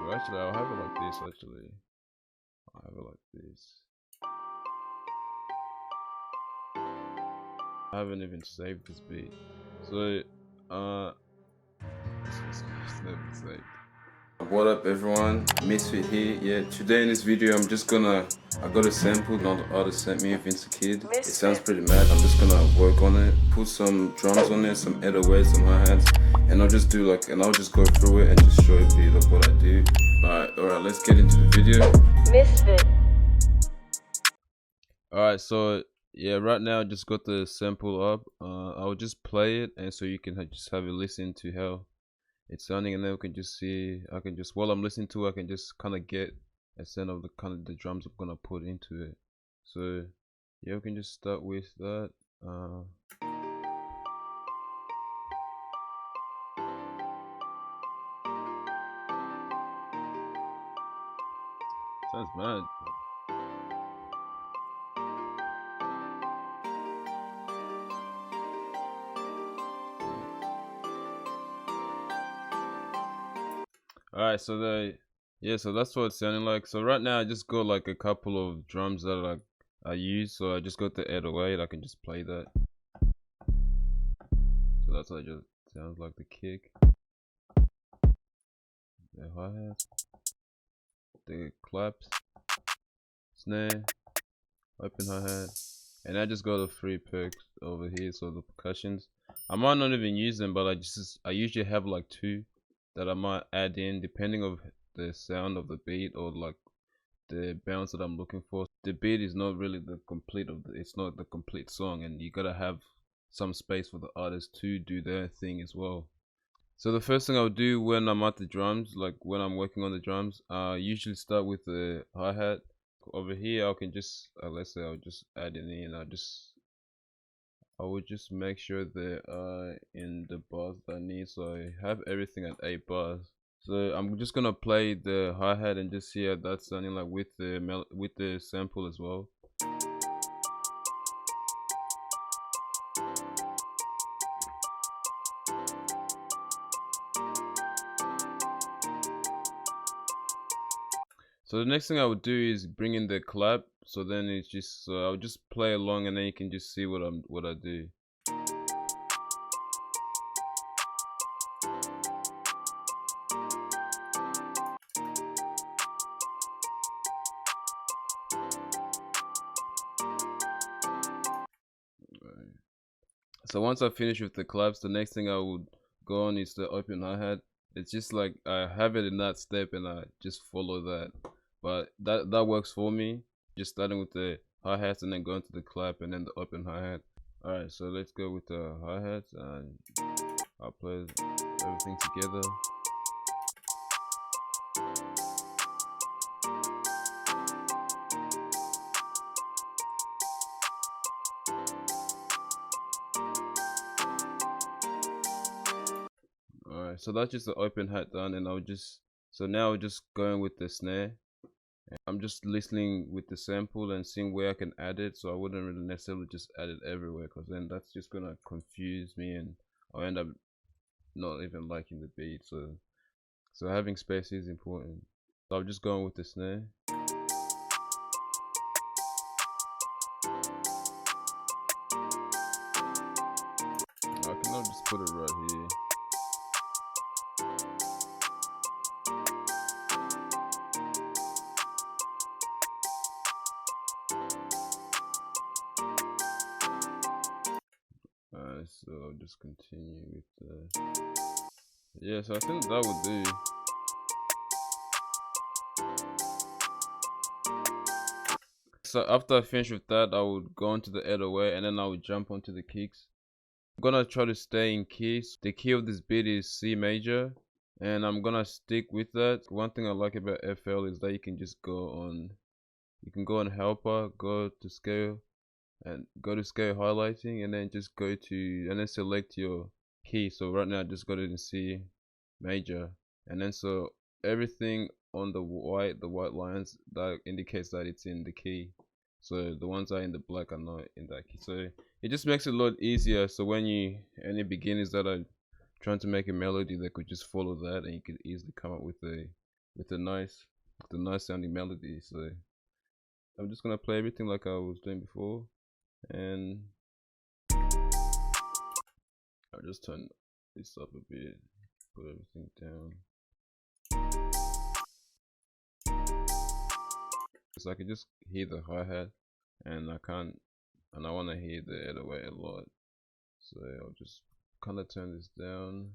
Well, actually, I'll have it like this. Actually, I'll have it like this. I haven't even saved this beat, so it's never saved. What up, everyone? Misfit here. Yeah, today in this video, I got a sample not the artist sent me, Vince Kid. It sounds pretty mad. I'm just gonna work on it, put some drums on there, some 808s, some hi-hats, and I'll just go through it and just show a bit of what I do. Alright, let's get into the video. Misfit. Alright, so yeah, right now I just got the sample up. I'll just play it, and so you can just have a listen to how it's sounding, and then we can just see. While I'm listening to it, I can just kind of get a sense of the kind of the drums I'm gonna put into it. So yeah, we can just start with that. Sounds mad. Alright, so so that's what it's sounding like. So right now I just got like a couple of drums that I use. So I just got the 808. I can just play that. So that's what it just sounds like, the kick, the hi-hat, the claps, snare, open hi-hat, and I just got the free perks over here. So the percussions, I might not even use them, but I usually have like two that I might add in depending of the sound of the beat or like the bounce that I'm looking for. The beat is not really it's not the complete song, and you gotta have some space for the artist to do their thing as well. So the first thing I'll do when I'm at the drums, like when I'm working on the drums, I usually start with the hi-hat. Over here I can just let's say I'll just add it in. I would just make sure they are in the bars that I need, so I have everything at 8 bars. So I'm just gonna play the hi-hat and just see how that's sounding like with the sample as well. So the next thing I would do is bring in the clap. So then it's just I'll just play along, and then you can just see what I do. So once I finish with the claps, the next thing I would go on is the open hi-hat. It's just like I have it in that step and I just follow that. But that works for me. Just starting with the hi-hats and then going to the clap and then the open hi-hat. Alright, so let's go with the hi-hats and I'll play everything together. Alright, so that's just the open hat done, and so now we're just going with the snare. I'm just listening with the sample and seeing where I can add it, so I wouldn't really necessarily just add it everywhere, because then that's just gonna confuse me and I'll end up not even liking the beat. So having space is important. So I'm just going with the snare. I can just put it right here. So I'll just continue with so I think that would do. So after I finish with that, I would go into the 808 and then I would jump onto the kicks. I'm gonna try to stay in keys. The key of this beat is C major, and I'm gonna stick with that. One thing I like about FL is that you can go on helper, go to scale highlighting, and then just select your key. So right now I just got it in C major, and then so everything on the white lines, that indicates that it's in the key. So the ones that are in the black are not in that key. So it just makes it a lot easier. So when any beginners that are trying to make a melody, they could just follow that and you could easily come up with a with a nice sounding melody. So I'm just gonna play everything like I was doing before, and I'll just turn this up a bit, put everything down. So I can just hear the hi-hat, and I want to hear the 808 a lot. So I'll just kind of turn this down.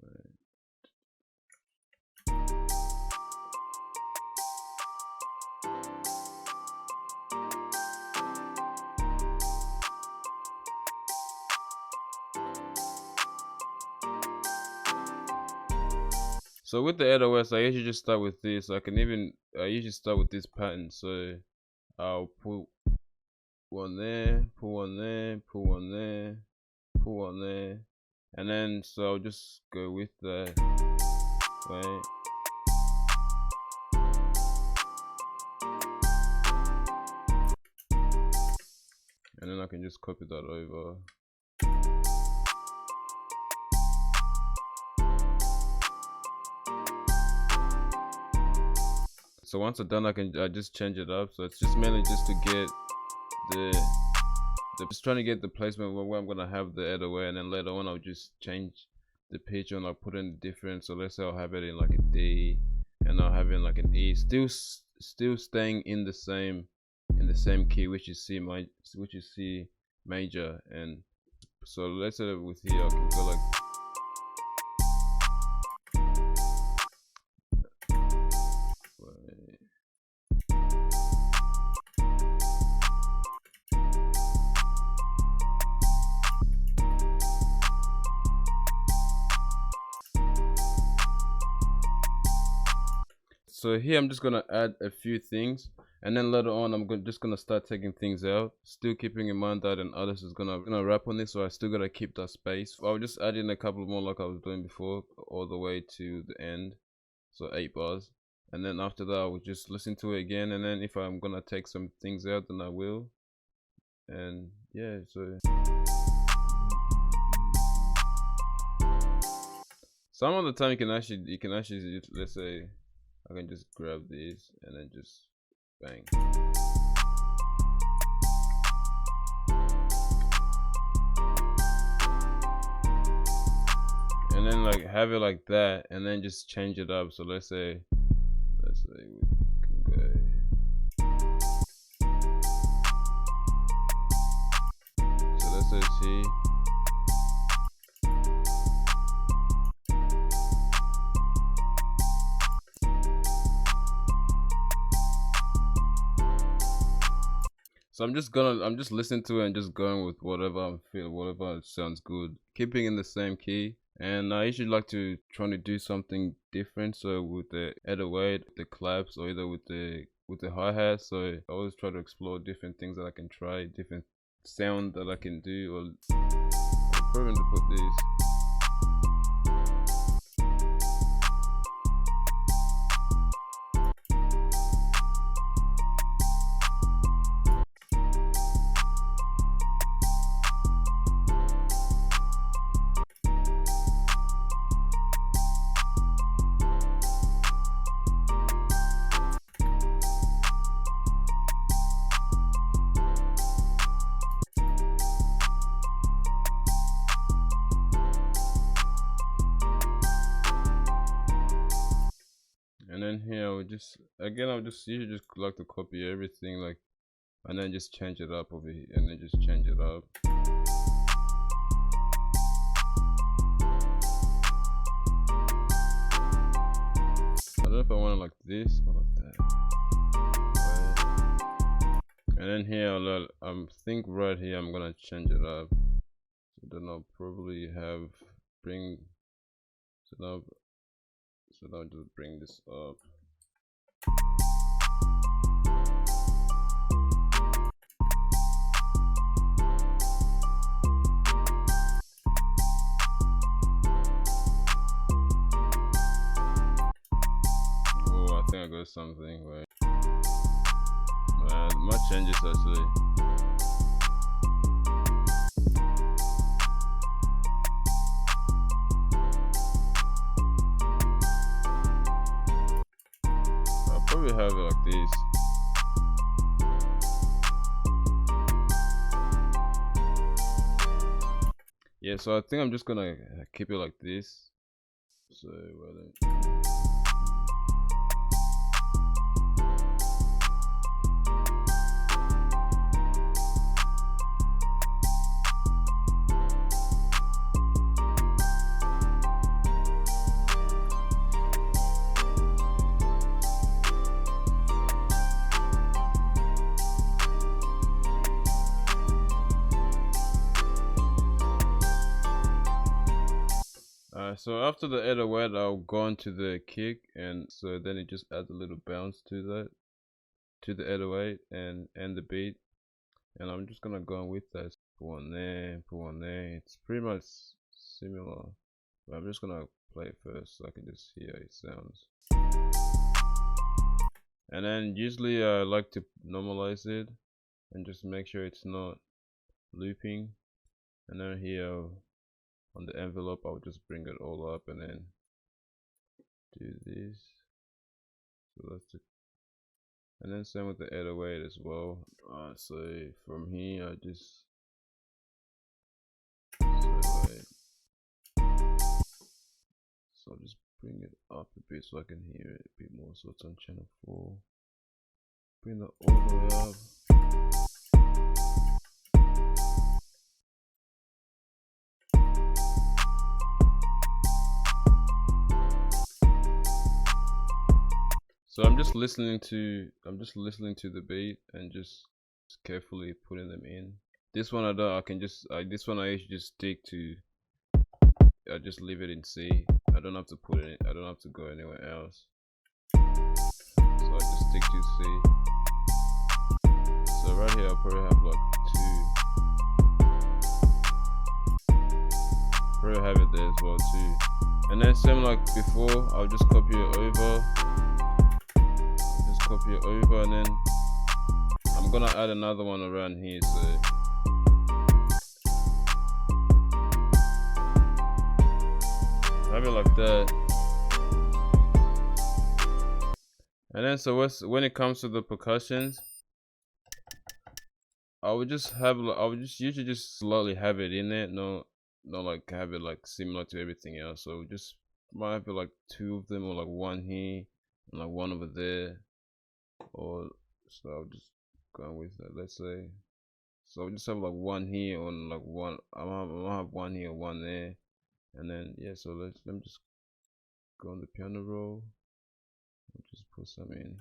Right. So with the 808s, I usually just start with this. I usually start with this pattern. So I'll put one there, put one there, put one there, put one there, and then so I'll just go with that. Right. And then I can just copy that over. So once I'm done, I just change it up. So it's just mainly just to get just trying to get the placement where I'm gonna have the 808, and then later on I'll just change the pitch and I'll put in different. So let's say I'll have it in like a D, and I'll have it in like an E, still staying in the same key, which is C major. And so let's say that with here I can go like. So here I'm just gonna add a few things, and then later on I'm just gonna start taking things out, still keeping in mind that an artist is gonna rap on this, so I still gotta keep that space. I'll just add in a couple more like I was doing before, all the way to the end, so 8 bars, and then after that I will just listen to it again, and then if I'm gonna take some things out, then I will. And yeah, so some of the time you can actually let's say I can just grab these and then just bang. And then like have it like that, and then just change it up. So let's say we can go. So let's say C. So I'm just listening to it and just going with whatever I'm feeling, whatever sounds good, keeping in the same key. And I usually like to try to do something different. So with the 808, the claps, or either with the hi-hat. So I always try to explore different things that I can try, different sound that I can do. Or I'm probably to put this. And then here I would just usually just like to copy everything, like, and then just change it up over here, and then just change it up. I don't know if I want it like this or like that. And then here I think right here I'm gonna change it up. So then I'll probably have so now just bring this up. Oh, I think I got something right. My changes actually. probably have it like this. Yeah, so I think I'm just gonna keep it like this. So well then. So after the 808, I'll go into the kick, and so then it just adds a little bounce to that, to the 808 and the beat. And I'm just gonna go with that. Put one there, put one there. It's pretty much similar, but I'm just gonna play it first so I can just hear how it sounds. And then usually I like to normalize it and just make sure it's not looping. And then here on the envelope, I'll just bring it all up and then do this. So that's it. And then same with the 808 as well. So from here, I just so I'll just bring it up a bit so I can hear it a bit more. So it's on channel 4. Bring that all the way up. So I'm just listening to the beat and just carefully putting them in. This one this one I usually just stick to. I just leave it in C. I don't have to put it in, I don't have to go anywhere else. So I just stick to C. So right here I'll probably have like 2. Probably have it there as well too. And then same like before, I'll just copy it over. Copy it over, and then I'm gonna add another one around here. So have it like that. And then so when it comes to the percussions, I would just usually just slightly have it in there, not like have it like similar to everything else. So just might have it like 2 of them, or like 1 here and like 1 over there. Or so I'll just go with that. Let's say so I'll just have like 1 here and like 1. I'll have 1 here, 1 there, and then yeah. So let me just go on the piano roll. I'll just put some in.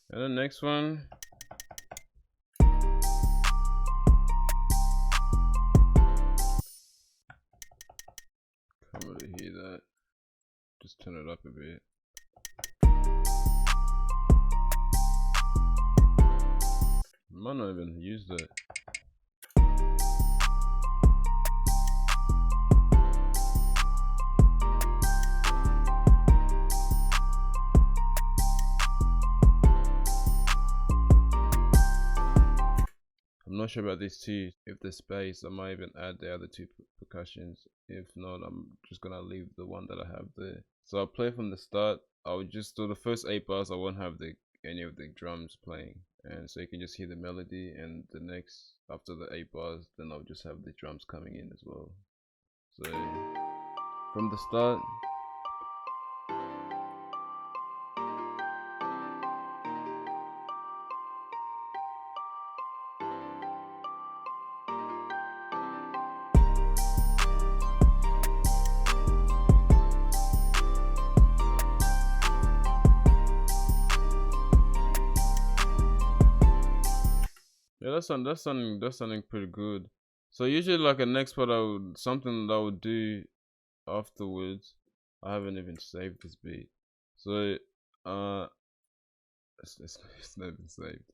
And the next one, can't really hear that. Just turn it up a bit. Might not even use that. I'm not sure about these 2. If there's space, I might even add the other 2 percussions. If not, I'm just gonna leave the one that I have there. So I'll play from the start. I'll just do the first 8 bars. I won't have any of the drums playing, and so you can just hear the melody. And the next, after the 8 bars, then I'll just have the drums coming in as well. So from the start. Yeah, that's sounding pretty good. So usually like a next part something that I would do afterwards. I haven't even saved this beat. So it's not even saved.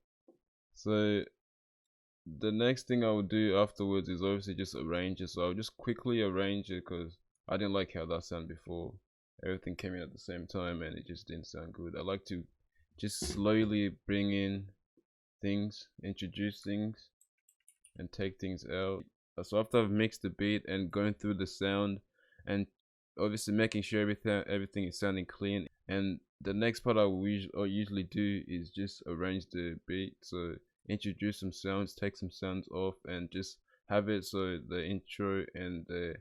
So the next thing I would do afterwards is obviously just arrange it. So I'll just quickly arrange it because I didn't like how that sounded before. Everything came in at the same time and it just didn't sound good. I like to just slowly bring in things, introduce things, and take things out. So after I've mixed the beat and going through the sound and obviously making sure everything is sounding clean, and the next part I usually do is just arrange the beat. So introduce some sounds, take some sounds off, and just have it so the intro and the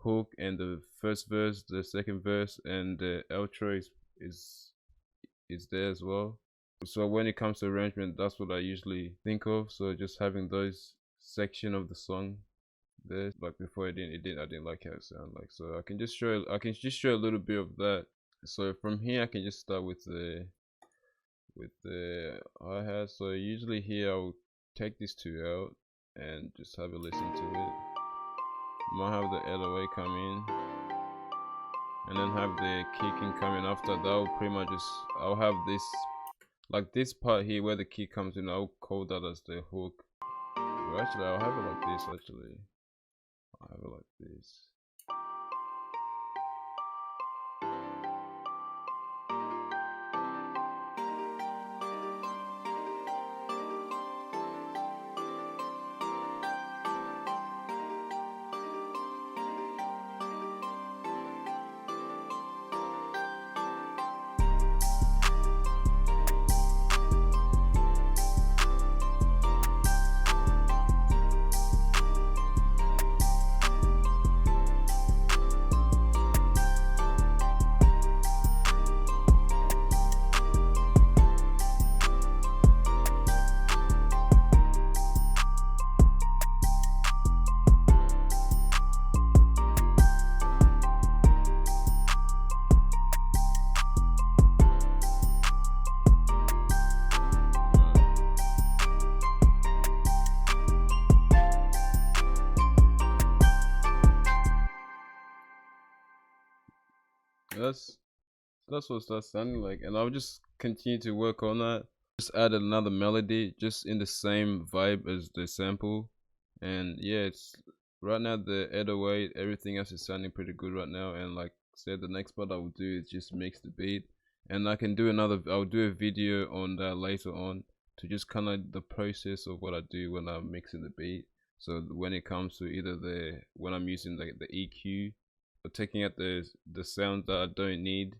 hook and the first verse, the second verse, and the outro is there as well. So when it comes to arrangement, that's what I usually think of. So just having those section of the song there, like before I didn't like how it sounded like. So I can just show a little bit of that. So from here I can just start with the hi-hat. So usually here I'll take these two out and just have a listen to it. Might have the LOA come in and then have the kicking coming after that. I'll have this, like this part here where the kick comes in, I'll call that as the hook. Well, actually I'll have it like this. I'll have it like this. That's what that's sounding like, and I'll just continue to work on that. Just add another melody, just in the same vibe as the sample, and yeah, it's right now the 808, everything else is sounding pretty good right now. And like I said, the next part I will do is just mix the beat, and I'll do a video on that later on to just kind of the process of what I do when I'm mixing the beat. So when it comes to either when I'm using the EQ, or taking out the sound that I don't need,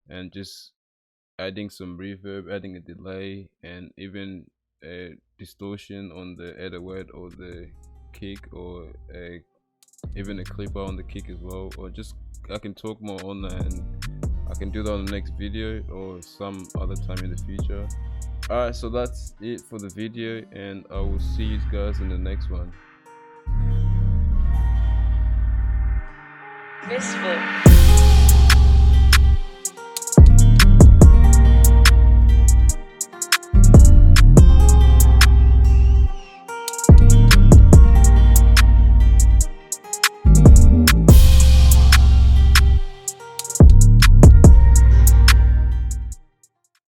and just adding some reverb, adding a delay, and even a distortion on the 808 or the kick, or even a clipper on the kick as well. Or just I can talk more on that, and I can do that on the next video or some other time in the future. Alright, so that's it for the video, and I will see you guys in the next one. Misfit.